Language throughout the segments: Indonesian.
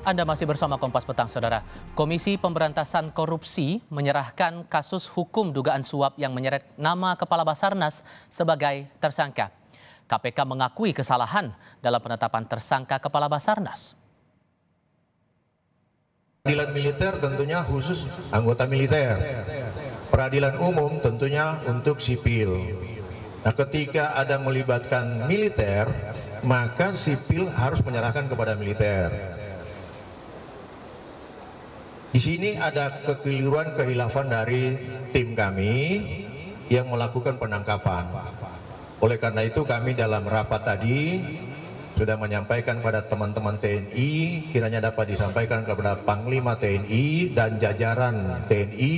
Anda masih bersama Kompas Petang, Saudara. Komisi Pemberantasan Korupsi menyerahkan kasus hukum dugaan suap yang menyeret nama Kepala Basarnas sebagai tersangka. KPK mengakui kesalahan dalam penetapan tersangka Kepala Basarnas. Peradilan militer tentunya khusus anggota militer. Peradilan umum tentunya untuk sipil. Nah, ketika ada melibatkan militer, maka sipil harus menyerahkan kepada militer. Di sini ada kekeliruan kehilafan dari tim kami yang melakukan penangkapan. Oleh karena itu kami dalam rapat tadi sudah menyampaikan pada teman-teman TNI, kiranya dapat disampaikan kepada Panglima TNI dan jajaran TNI.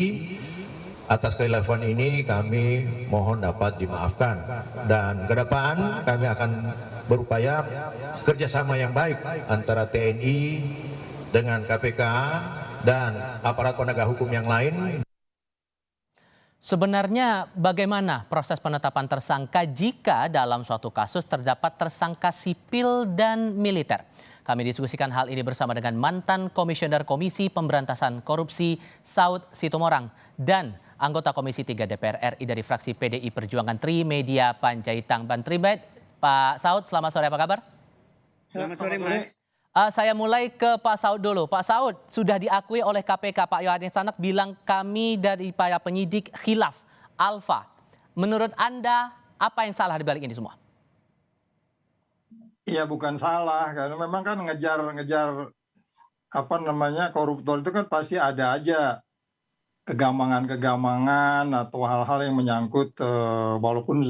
Atas kehilafan ini kami mohon dapat dimaafkan, dan ke depan kami akan berupaya kerjasama yang baik antara TNI dengan KPK dan aparat penegak hukum yang lain. Sebenarnya bagaimana proses penetapan tersangka jika dalam suatu kasus terdapat tersangka sipil dan militer? Kami diskusikan hal ini bersama dengan mantan Komisioner Komisi Pemberantasan Korupsi Saud Situmorang dan anggota Komisi 3 DPR RI dari fraksi PDI Perjuangan Trimedia Panjaitan. Pak Saud, selamat sore, apa kabar? Selamat sore, Mas. Saya mulai ke Pak Saud dulu. Pak Saud, sudah diakui oleh KPK, Pak Yohanes Sanak bilang kami dari para penyidik khilaf, alfa. Menurut Anda, apa yang salah di balik ini semua? Iya, bukan salah, karena memang kan ngejar koruptor itu kan pasti ada aja kegamangan atau hal-hal yang menyangkut, walaupun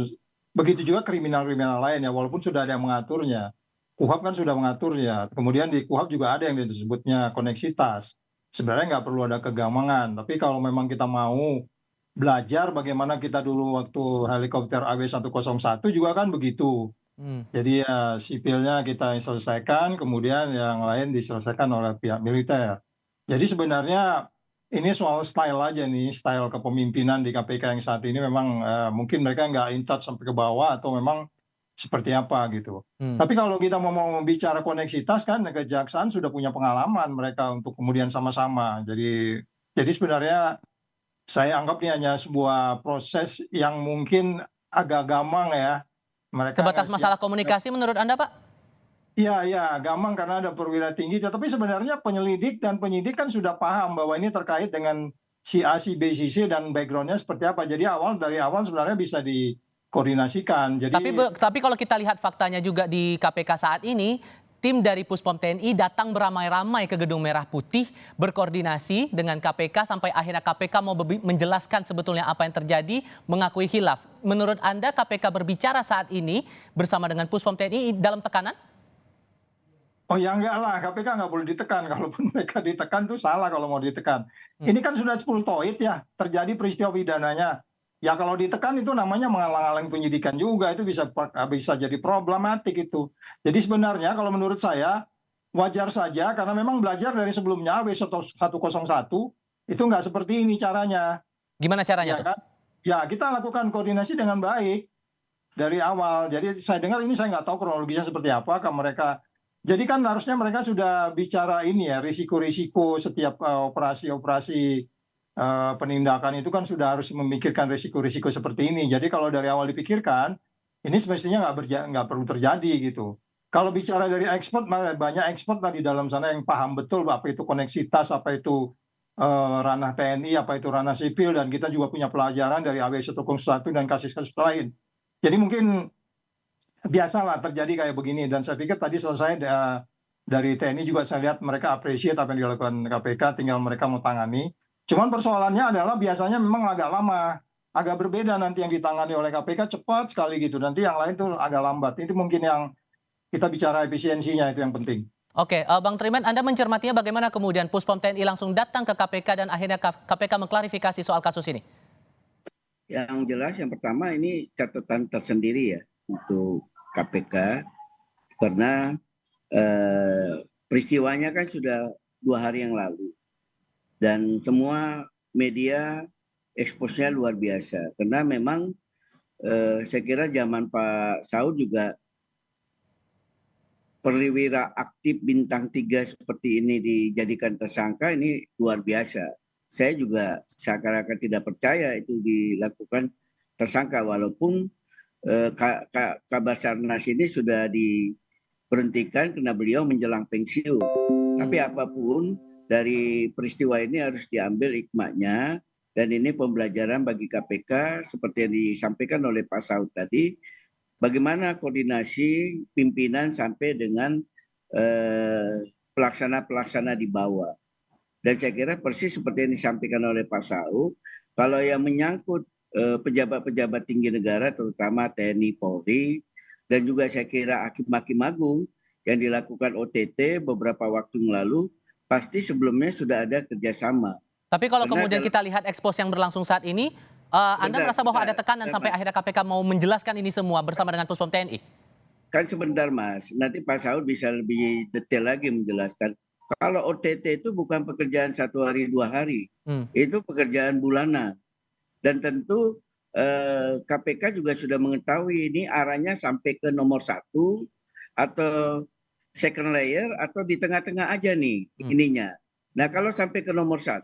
begitu juga kriminal-kriminal lain ya, walaupun sudah ada yang mengaturnya. KUHP kan sudah mengaturnya, kemudian di KUHP juga ada yang disebutnya koneksitas. Sebenarnya nggak perlu ada kegamangan, tapi kalau memang kita mau belajar bagaimana kita dulu waktu helikopter AW101 juga kan begitu. Jadi ya sipilnya kita selesaikan, kemudian yang lain diselesaikan oleh pihak militer. Jadi sebenarnya ini soal style aja nih, style kepemimpinan di KPK yang saat ini memang mungkin mereka nggak in touch sampai ke bawah atau memang seperti apa gitu. Tapi kalau kita mau bicara koneksitas kan kejaksaan sudah punya pengalaman mereka untuk kemudian sama-sama. Jadi sebenarnya saya anggap ini hanya sebuah proses yang mungkin agak gamang ya. Mereka Sebatas masalah komunikasi menurut Anda, Pak? Iya, gamang karena ada perwira tinggi. Tapi sebenarnya penyelidik dan penyidik kan sudah paham bahwa ini terkait dengan si A, si B, si C dan backgroundnya seperti apa. Jadi dari awal sebenarnya bisa dikoordinasikan. Tapi kalau kita lihat faktanya juga di KPK saat ini, tim dari Puspom TNI datang beramai-ramai ke Gedung Merah Putih, berkoordinasi dengan KPK sampai akhirnya KPK mau menjelaskan sebetulnya apa yang terjadi, mengakui khilaf. Menurut Anda KPK berbicara saat ini bersama dengan Puspom TNI dalam tekanan? Oh ya enggak lah, KPK nggak boleh ditekan. Kalaupun mereka ditekan itu salah kalau mau ditekan. Ini kan sudah exploit ya, terjadi peristiwa pidananya. Ya kalau ditekan itu namanya menghalang-halangi penyidikan juga, itu bisa jadi problematik itu. Jadi sebenarnya kalau menurut saya wajar saja karena memang belajar dari sebelumnya W101 itu nggak seperti ini caranya. Gimana caranya Ya tuh? kan? Ya kita lakukan koordinasi dengan baik dari awal. Jadi saya dengar ini, saya nggak tahu kronologisnya seperti apa ke mereka. Jadi kan harusnya mereka sudah bicara ini ya, risiko-risiko setiap operasi-operasi penindakan itu kan sudah harus memikirkan risiko-risiko seperti ini. Jadi kalau dari awal dipikirkan, ini semestinya nggak perlu terjadi gitu. Kalau bicara dari ekspor, banyak ekspor tadi dalam sana yang paham betul apa itu koneksitas, apa itu ranah TNI, apa itu ranah sipil, dan kita juga punya pelajaran dari AW101 dan kasus-kasus lain. Jadi mungkin biasalah terjadi kayak begini, dan saya pikir tadi selesai dari TNI juga saya lihat mereka appreciate apa yang dilakukan KPK, tinggal mereka mau tangani. Cuman persoalannya adalah biasanya memang agak lama, agak berbeda nanti yang ditangani oleh KPK cepat sekali gitu, nanti yang lain tuh agak lambat. Itu mungkin yang kita bicara efisiensinya itu yang penting. Oke, Bang Trimen, Anda mencermatinya bagaimana kemudian Puspom TNI langsung datang ke KPK dan akhirnya KPK mengklarifikasi soal kasus ini? Yang jelas yang pertama ini catatan tersendiri ya untuk KPK karena peristiwanya kan sudah 2 hari yang lalu dan semua media expose-nya luar biasa karena memang saya kira zaman Pak Saud juga perwira aktif bintang 3 seperti ini dijadikan tersangka, ini luar biasa. Saya juga seakan-akan tidak percaya itu dilakukan tersangka, walaupun Kabasarnas ini sudah diberhentikan karena beliau menjelang pensiun. Tapi apapun dari peristiwa ini harus diambil hikmahnya, dan ini pembelajaran bagi KPK seperti yang disampaikan oleh Pak Saud tadi. Bagaimana koordinasi pimpinan sampai dengan pelaksana-pelaksana di bawah. Dan saya kira persis seperti yang disampaikan oleh Pak Saud, kalau yang menyangkut pejabat-pejabat tinggi negara, terutama TNI, Polri, dan juga saya kira hakim-hakim agung yang dilakukan OTT beberapa waktu yang lalu, pasti sebelumnya sudah ada kerjasama. Tapi kalau kemudian kita lihat ekspos yang berlangsung saat ini, Anda merasa bahwa ada tekanan sampai akhirnya KPK mau menjelaskan ini semua bersama dengan Puspom TNI? Kan sebentar Mas, nanti Pak Saud bisa lebih detail lagi menjelaskan. Kalau OTT itu bukan pekerjaan 1 hari 2 hari, itu pekerjaan bulanan. Dan tentu KPK juga sudah mengetahui ini arahnya sampai ke nomor 1 atau second layer atau di tengah-tengah aja nih ininya. Nah kalau sampai ke nomor 1,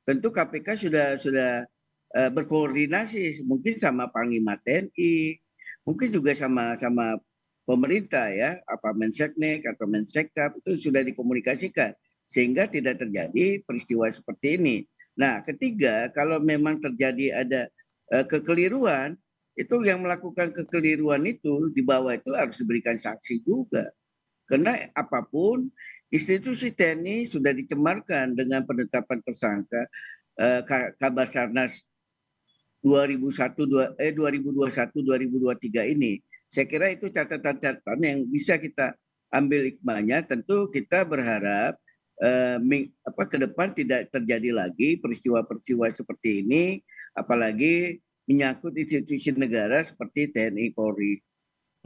tentu KPK sudah berkoordinasi mungkin sama Panglima TNI, mungkin juga sama pemerintah ya, apa Menseknek atau Mensekap, itu sudah dikomunikasikan sehingga tidak terjadi peristiwa seperti ini. Nah, ketiga, kalau memang terjadi ada kekeliruan, itu yang melakukan kekeliruan itu di bawah itu harus diberikan saksi juga. Karena apapun institusi TNI sudah dicemarkan dengan penetapan tersangka Kabasarnas 2021-2023 ini. Saya kira itu catatan-catatan yang bisa kita ambil hikmahnya. Tentu kita berharap ke depan tidak terjadi lagi peristiwa-peristiwa seperti ini, apalagi menyangkut institusi negara seperti TNI Polri.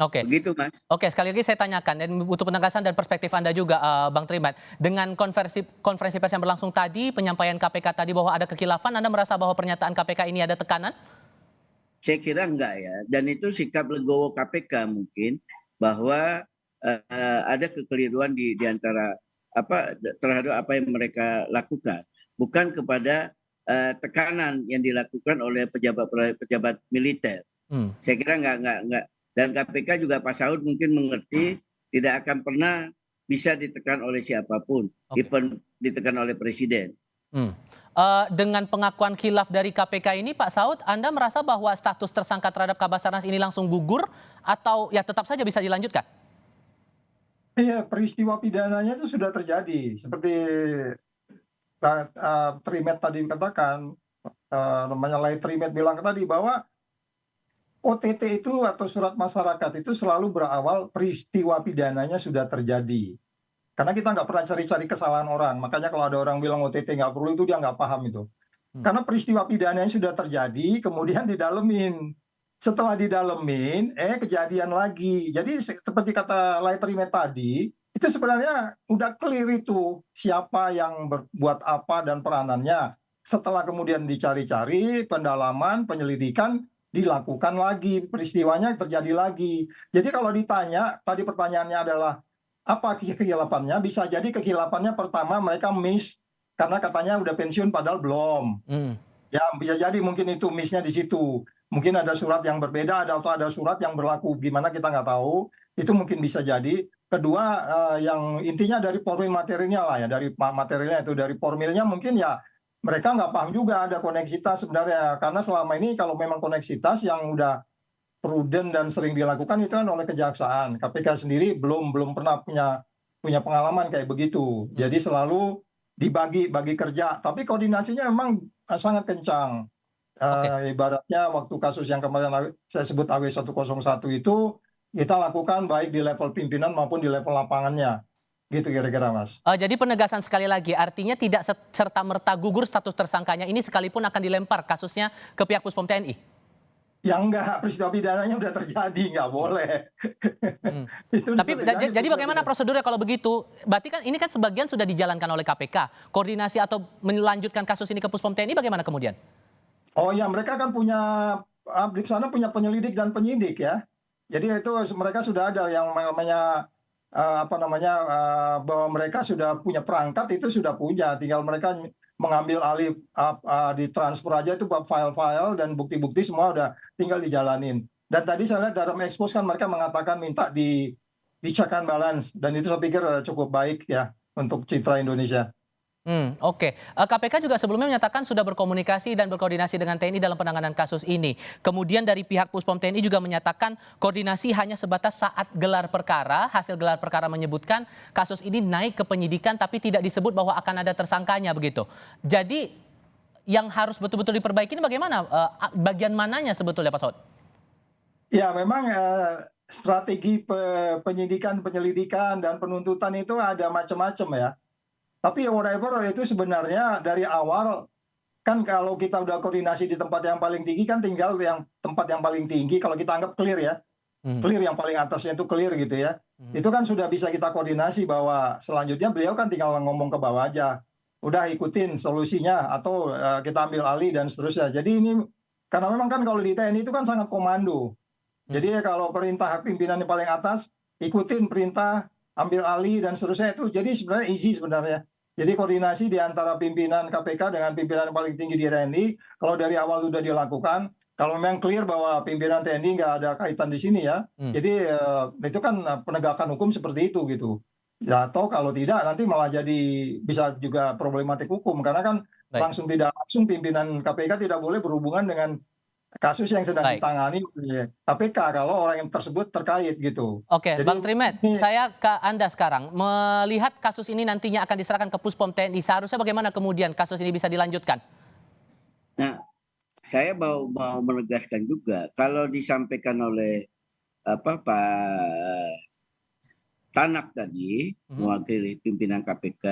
Oke. Begitu Mas. Oke, sekali lagi saya tanyakan dan butuh penegasan dan perspektif Anda juga, Bang Trimat. Dengan konferensi pers yang berlangsung tadi, penyampaian KPK tadi bahwa ada kekhilafan, Anda merasa bahwa pernyataan KPK ini ada tekanan? Saya kira enggak ya, dan itu sikap legowo KPK mungkin bahwa ada kekeliruan di antara terhadap apa yang mereka lakukan, bukan kepada tekanan yang dilakukan oleh pejabat militer. Saya kira enggak. Dan KPK juga Pak Saud mungkin mengerti tidak akan pernah bisa ditekan oleh siapapun, even ditekan oleh presiden. Dengan pengakuan khilaf dari KPK ini, Pak Saud, Anda merasa bahwa status tersangka terhadap Kabasarnas ini langsung gugur atau ya tetap saja bisa dilanjutkan? Iya, peristiwa pidananya itu sudah terjadi. Seperti Trimet tadi katakan, namanya Lai Trimet bilang tadi bahwa OTT itu atau surat masyarakat itu selalu berawal peristiwa pidananya sudah terjadi. Karena kita nggak pernah cari-cari kesalahan orang. Makanya kalau ada orang bilang OTT nggak perlu, itu dia nggak paham itu. Karena peristiwa pidananya sudah terjadi, kemudian didalemin. Setelah didalemin, kejadian lagi. Jadi seperti kata Lai Trimet tadi, itu sebenarnya udah clear itu. Siapa yang berbuat apa dan peranannya. Setelah kemudian dicari-cari, pendalaman, penyelidikan, dilakukan lagi. Peristiwanya terjadi lagi. Jadi kalau ditanya, tadi pertanyaannya adalah, apa kekhilafannya? Bisa jadi kekhilafannya pertama mereka miss karena katanya udah pensiun padahal belum. Ya bisa jadi mungkin itu missnya di situ. Mungkin ada surat yang berbeda atau ada surat yang berlaku gimana kita nggak tahu. Itu mungkin bisa jadi. Kedua yang intinya dari formil materinya lah ya, dari materialnya itu, dari formilnya mungkin ya mereka nggak paham juga ada koneksitas sebenarnya. Karena selama ini kalau memang koneksitas yang udah prudent dan sering dilakukan itu kan oleh kejaksaan. KPK sendiri belum pernah punya pengalaman kayak begitu. Jadi selalu dibagi kerja. Tapi koordinasinya memang sangat kencang. Ibaratnya waktu kasus yang kemarin saya sebut AW101 itu kita lakukan baik di level pimpinan maupun di level lapangannya. Gitu kira-kira Mas. Jadi penegasan sekali lagi, artinya tidak serta-merta gugur status tersangkanya ini sekalipun akan dilempar kasusnya ke pihak Puspom TNI? Ya enggak, peristiwa pidananya udah terjadi, nggak boleh. Tapi jadi bagaimana prosedurnya kalau begitu? Berarti kan ini kan sebagian sudah dijalankan oleh KPK. Koordinasi atau melanjutkan kasus ini ke Puspom TNI bagaimana kemudian? Oh ya, mereka kan punya di sana punya penyelidik dan penyidik ya. Jadi itu mereka sudah ada yang namanya bahwa mereka sudah punya perangkat, itu sudah punya, tinggal mereka mengambil alih, ditransfer aja itu file-file dan bukti-bukti semua udah tinggal dijalanin. Dan tadi saya lihat dalam expose kan mereka mengatakan minta di check and balance, dan itu saya pikir cukup baik ya untuk citra Indonesia. Oke. KPK juga sebelumnya menyatakan sudah berkomunikasi dan berkoordinasi dengan TNI dalam penanganan kasus ini. Kemudian dari pihak Puspom TNI juga menyatakan koordinasi hanya sebatas saat gelar perkara. Hasil gelar perkara menyebutkan kasus ini naik ke penyidikan tapi tidak disebut bahwa akan ada tersangkanya begitu. Jadi yang harus betul-betul diperbaiki ini bagaimana? Bagian mananya sebetulnya Pak Saud? Ya memang strategi penyidikan, penyelidikan, dan penuntutan itu ada macam-macam ya. Tapi whatever itu sebenarnya dari awal kan kalau kita udah koordinasi di tempat yang paling tinggi kan tinggal yang tempat yang paling tinggi kalau kita anggap clear ya. Clear yang paling atasnya itu clear gitu ya. Itu kan sudah bisa kita koordinasi bahwa selanjutnya beliau kan tinggal ngomong ke bawah aja. Udah ikutin solusinya atau kita ambil alih dan seterusnya. Jadi ini karena memang kan kalau di TNI itu kan sangat komando. Jadi kalau perintah pimpinan yang paling atas ikutin perintah, ambil alih dan seterusnya itu jadi sebenarnya easy sebenarnya. Jadi koordinasi di antara pimpinan KPK dengan pimpinan yang paling tinggi di TNI, kalau dari awal sudah dilakukan, kalau memang clear bahwa pimpinan TNI nggak ada kaitan di sini ya, jadi itu kan penegakan hukum seperti itu gitu. Ya, atau kalau tidak nanti malah jadi bisa juga problematik hukum karena kan langsung tidak langsung pimpinan KPK tidak boleh berhubungan dengan kasus yang sedang ditangani oleh KPK kalau orang yang tersebut terkait gitu. Oke, Jadi, Bang Trimet, saya ke Anda sekarang. Melihat kasus ini nantinya akan diserahkan ke Puspom TNI, seharusnya bagaimana kemudian kasus ini bisa dilanjutkan? Nah, saya mau menegaskan juga, kalau disampaikan oleh Pak Tanak tadi, mewakili pimpinan KPK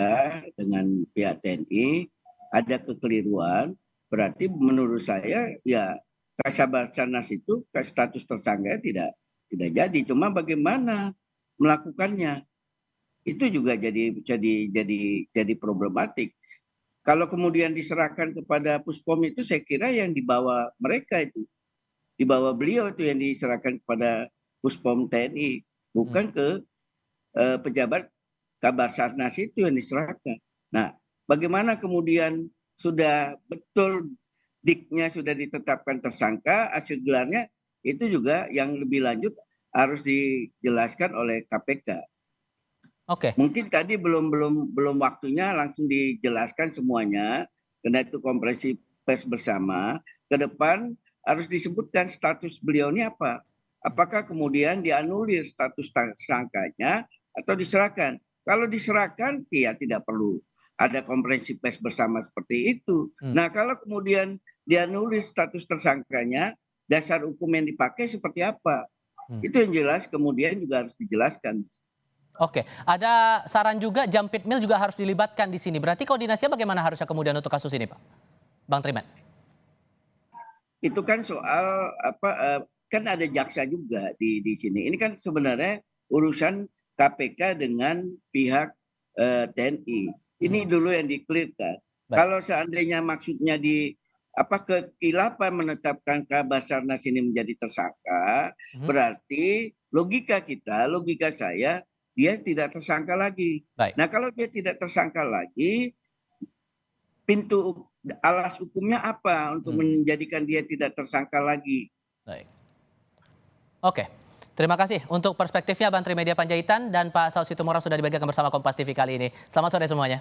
dengan pihak TNI, ada kekeliruan, berarti menurut saya ya Kasabasarnas itu status tersangka tidak jadi, cuma bagaimana melakukannya itu juga jadi problematik. Kalau kemudian diserahkan kepada Puspom itu saya kira yang dibawa mereka itu, dibawa beliau itu yang diserahkan kepada Puspom TNI, bukan ke pejabat Kabasarnas itu yang diserahkan. Nah, bagaimana kemudian sudah betul diknya sudah ditetapkan tersangka, hasil gelarnya itu juga yang lebih lanjut harus dijelaskan oleh KPK. Oke. Mungkin tadi belum waktunya langsung dijelaskan semuanya, karena itu konferensi pers bersama. Ke depan harus disebutkan status beliau ini apa. Apakah kemudian dianulir status tersangkanya atau diserahkan? Kalau diserahkan, ya tidak perlu ada konferensi pers bersama seperti itu. Nah, kalau kemudian dia nulis status tersangkanya, dasar hukum yang dipakai seperti apa? Itu yang jelas kemudian juga harus dijelaskan. Oke, ada saran juga Jampit Mil juga harus dilibatkan di sini. Berarti koordinasinya bagaimana harusnya kemudian untuk kasus ini, Pak? Bang Trimet. Itu kan soal kan ada jaksa juga di sini. Ini kan sebenarnya urusan KPK dengan pihak TNI. Ini dulu yang di-clearkan. Kalau seandainya maksudnya kekilapan menetapkan Kabasarnas ini menjadi tersangka, berarti logika saya, dia tidak tersangka lagi. Nah, kalau dia tidak tersangka lagi, pintu alas hukumnya apa untuk menjadikan dia tidak tersangka lagi? Baik. Oke. Terima kasih untuk perspektifnya Bang Trimedia Panjaitan dan Pak Saud Situmorang sudah dibagikan bersama Kompas TV kali ini. Selamat sore semuanya.